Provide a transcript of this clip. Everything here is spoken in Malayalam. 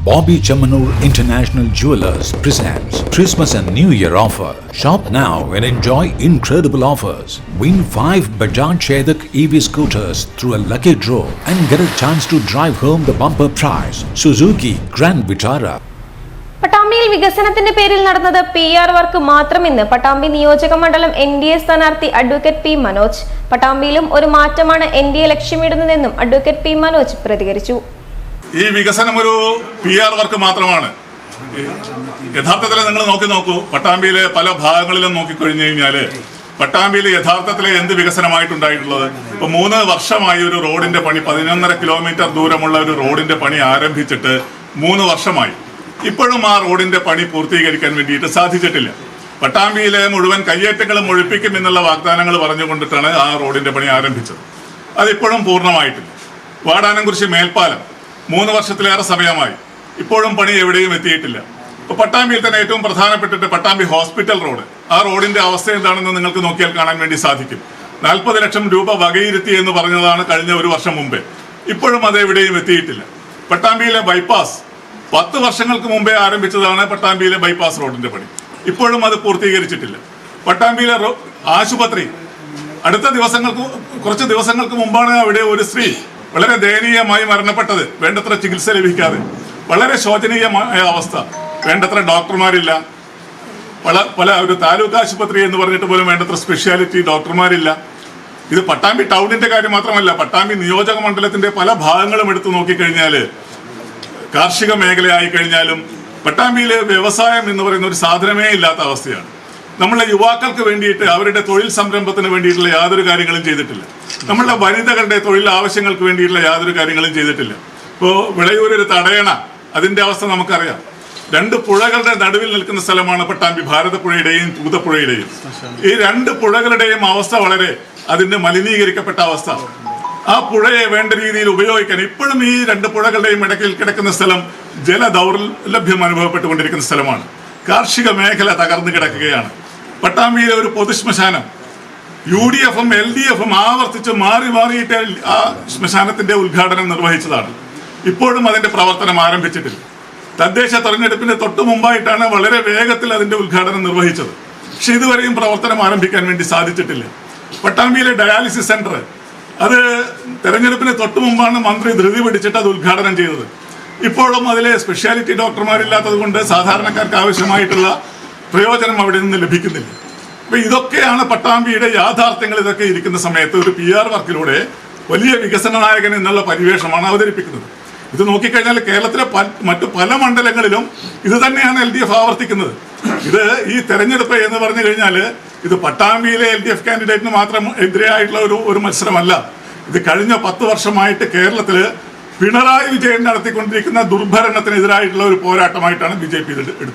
Bobby Chamanur International Jewelers presents Christmas and New Year offer. Shop now and enjoy incredible offers. Win 5 Bajaj Chetak EV scooters through a lucky draw and get a chance to drive home the bumper prize Suzuki Grand Vitara. പട്ടാമ്പിയിൽ വികസനത്തിന്റെ പേരിൽ നടന്നത് PR വർക്ക് മാത്രമെന്ന് പട്ടാമ്പി നിയോജക മണ്ഡലം NDA സ്ഥാനാർത്ഥി അഡ്വക്കേറ്റ് പി മനോജ്. പട്ടാമ്പിയിലും ഒരു മാറ്റമാണ് NDA ലക്ഷ്യമിടുന്നതെന്നും അഡ്വക്കേറ്റ് പി മനോജ് പ്രതികരിച്ചു. ഈ വികസനം ഒരു PR വർക്ക് മാത്രമാണ്. യഥാർത്ഥത്തിൽ നിങ്ങൾ നോക്കൂ, പട്ടാമ്പിയിലെ പല ഭാഗങ്ങളിലും നോക്കിക്കഴിഞ്ഞു കഴിഞ്ഞാല് പട്ടാമ്പിയിൽ യഥാർത്ഥത്തിൽ എന്ത് വികസനമായിട്ടുണ്ടായിട്ടുള്ളത്? ഇപ്പൊ 3 വർഷമായി ഒരു റോഡിന്റെ പണി, 11.5 കിലോമീറ്റർ ദൂരമുള്ള ഒരു റോഡിന്റെ പണി ആരംഭിച്ചിട്ട് 3 വർഷമായി. ഇപ്പോഴും ആ റോഡിന്റെ പണി പൂർത്തീകരിക്കാൻ വേണ്ടിയിട്ട് സാധിച്ചിട്ടില്ല. പട്ടാമ്പിയിലെ മുഴുവൻ കയ്യേറ്റങ്ങളും ഒഴിപ്പിക്കും എന്നുള്ള വാഗ്ദാനങ്ങൾ പറഞ്ഞുകൊണ്ടിട്ടാണ് ആ റോഡിന്റെ പണി ആരംഭിച്ചത്. അതിപ്പോഴും പൂർണ്ണമായിട്ടില്ല. വാടാനംകുറിശി മേൽപ്പാലം 3 വർഷത്തിലേറെ സമയമായി, ഇപ്പോഴും പണി എവിടെയും എത്തിയിട്ടില്ല. ഇപ്പൊ പട്ടാമ്പിയിൽ തന്നെ ഏറ്റവും പ്രധാനപ്പെട്ടിട്ട് പട്ടാമ്പി ഹോസ്പിറ്റൽ റോഡ്, ആ റോഡിന്റെ അവസ്ഥ എന്താണെന്ന് നിങ്ങൾക്ക് നോക്കിയാൽ കാണാൻ വേണ്ടി സാധിക്കും. 40 ലക്ഷം രൂപ വകയിരുത്തി എന്ന് പറഞ്ഞതാണ് കഴിഞ്ഞ 1 വർഷം മുമ്പേ. ഇപ്പോഴും അത് എവിടെയും എത്തിയിട്ടില്ല. പട്ടാമ്പിയിലെ ബൈപ്പാസ് 10 വർഷങ്ങൾക്ക് മുമ്പേ ആരംഭിച്ചതാണ് പട്ടാമ്പിയിലെ ബൈപ്പാസ് റോഡിന്റെ പണി, ഇപ്പോഴും അത് പൂർത്തീകരിച്ചിട്ടില്ല. പട്ടാമ്പിയിലെ ആശുപത്രി കുറച്ച് ദിവസങ്ങൾക്ക് മുമ്പാണ് അവിടെ ഒരു സ്ത്രീ വളരെ ദയനീയമായി മരണപ്പെട്ടത്, വേണ്ടത്ര ചികിത്സ ലഭിക്കാതെ. വളരെ ശോചനീയമായ അവസ്ഥ. വേണ്ടത്ര ഡോക്ടർമാരില്ല. പല ഒരു താലൂക്ക് ആശുപത്രി എന്ന് പറഞ്ഞിട്ട് പോലും വേണ്ടത്ര സ്പെഷ്യാലിറ്റി ഡോക്ടർമാരില്ല. ഇത് പട്ടാമ്പി ടൗണിന്റെ കാര്യം മാത്രമല്ല, പട്ടാമ്പി നിയോജക മണ്ഡലത്തിന്റെ പല ഭാഗങ്ങളും എടുത്തു നോക്കിക്കഴിഞ്ഞാൽ, കാർഷിക മേഖലയായി കഴിഞ്ഞാലും പട്ടാമ്പിയിലെ വ്യവസായം എന്ന് പറയുന്ന ഒരു സാധനമേ ഇല്ലാത്ത അവസ്ഥയാണ്. നമ്മളെ യുവാക്കൾക്ക് വേണ്ടിയിട്ട് അവരുടെ തൊഴിൽ സംരംഭത്തിന് വേണ്ടിയിട്ടുള്ള യാതൊരു കാര്യങ്ങളും ചെയ്തിട്ടില്ല. നമ്മളുടെ വനിതകളുടെ തൊഴിൽ ആവശ്യങ്ങൾക്ക് വേണ്ടിയിട്ടുള്ള യാതൊരു കാര്യങ്ങളും ചെയ്തിട്ടില്ല. ഇപ്പോൾ വിളയൂരൊരു തടയണ, അതിന്റെ അവസ്ഥ നമുക്കറിയാം. 2 പുഴകളുടെ നടുവിൽ നിൽക്കുന്ന സ്ഥലമാണ് പട്ടാമ്പി, ഭാരതപ്പുഴയുടെയും തൂതപ്പുഴയുടെയും. ഈ 2 പുഴകളുടെയും അവസ്ഥ വളരെ അതിന്റെ മലിനീകരിക്കപ്പെട്ട അവസ്ഥ. ആ പുഴയെ വേണ്ട രീതിയിൽ ഉപയോഗിക്കാൻ ഇപ്പോഴും ഈ 2 പുഴകളുടെയും ഇടയ്ക്കിൽ കിടക്കുന്ന സ്ഥലം ജല ദൗർലഭ്യം അനുഭവപ്പെട്ടുകൊണ്ടിരിക്കുന്ന സ്ഥലമാണ്. കാർഷിക മേഖല തകർന്നു കിടക്കുകയാണ്. പട്ടാമ്പിയിലെ ഒരു പൊതുശ്മശാനം UDF-ഉം LDF-ഉം ആവർത്തിച്ച് മാറിയിട്ട് ആ ശ്മശാനത്തിന്റെ ഉദ്ഘാടനം നിർവഹിച്ചതാണ്. ഇപ്പോഴും അതിന്റെ പ്രവർത്തനം ആരംഭിച്ചിട്ടില്ല. തദ്ദേശ തെരഞ്ഞെടുപ്പിന് തൊട്ടു മുമ്പായിട്ടാണ് വളരെ വേഗത്തിൽ അതിന്റെ ഉദ്ഘാടനം നിർവഹിച്ചത്. പക്ഷെ ഇതുവരെയും പ്രവർത്തനം ആരംഭിക്കാൻ വേണ്ടി സാധിച്ചിട്ടില്ല. പട്ടാമ്പിയിലെ ഡയാലിസിസ് സെന്റർ, അത് തെരഞ്ഞെടുപ്പിന് തൊട്ടു മുമ്പാണ് മന്ത്രി ധൃതി പിടിച്ചിട്ട് അത് ഉദ്ഘാടനം ചെയ്തത്. ഇപ്പോഴും അതിലെ സ്പെഷ്യാലിറ്റി ഡോക്ടർമാരില്ലാത്തത് കൊണ്ട് സാധാരണക്കാർക്ക് ആവശ്യമായിട്ടുള്ള പ്രയോജനം അവിടെ നിന്ന് ലഭിക്കുന്നില്ല. അപ്പൊ ഇതൊക്കെയാണ് പട്ടാമ്പിയുടെ യാഥാർത്ഥ്യങ്ങൾ. ഇതൊക്കെ ഇരിക്കുന്ന സമയത്ത് ഒരു PR വർക്കിലൂടെ വലിയ വികസന നായകൻ എന്നുള്ള പരിവേഷമാണ് അവതരിപ്പിക്കുന്നത്. ഇത് നോക്കിക്കഴിഞ്ഞാൽ കേരളത്തിലെ മറ്റു പല മണ്ഡലങ്ങളിലും ഇത് തന്നെയാണ് LDF ആവർത്തിക്കുന്നത്. ഇത് ഈ തെരഞ്ഞെടുപ്പ് എന്ന് പറഞ്ഞു കഴിഞ്ഞാൽ ഇത് പട്ടാമ്പിയിലെ LDF കാൻഡിഡേറ്റിന് മാത്രം എതിരായിട്ടുള്ള ഒരു മത്സരമല്ല. ഇത് കഴിഞ്ഞ 10 വർഷമായിട്ട് കേരളത്തിൽ പിണറായി വിജയൻ നടത്തിക്കൊണ്ടിരിക്കുന്ന ദുർഭരണത്തിനെതിരായിട്ടുള്ള ഒരു പോരാട്ടമായിട്ടാണ് BJP എടുത്തത്.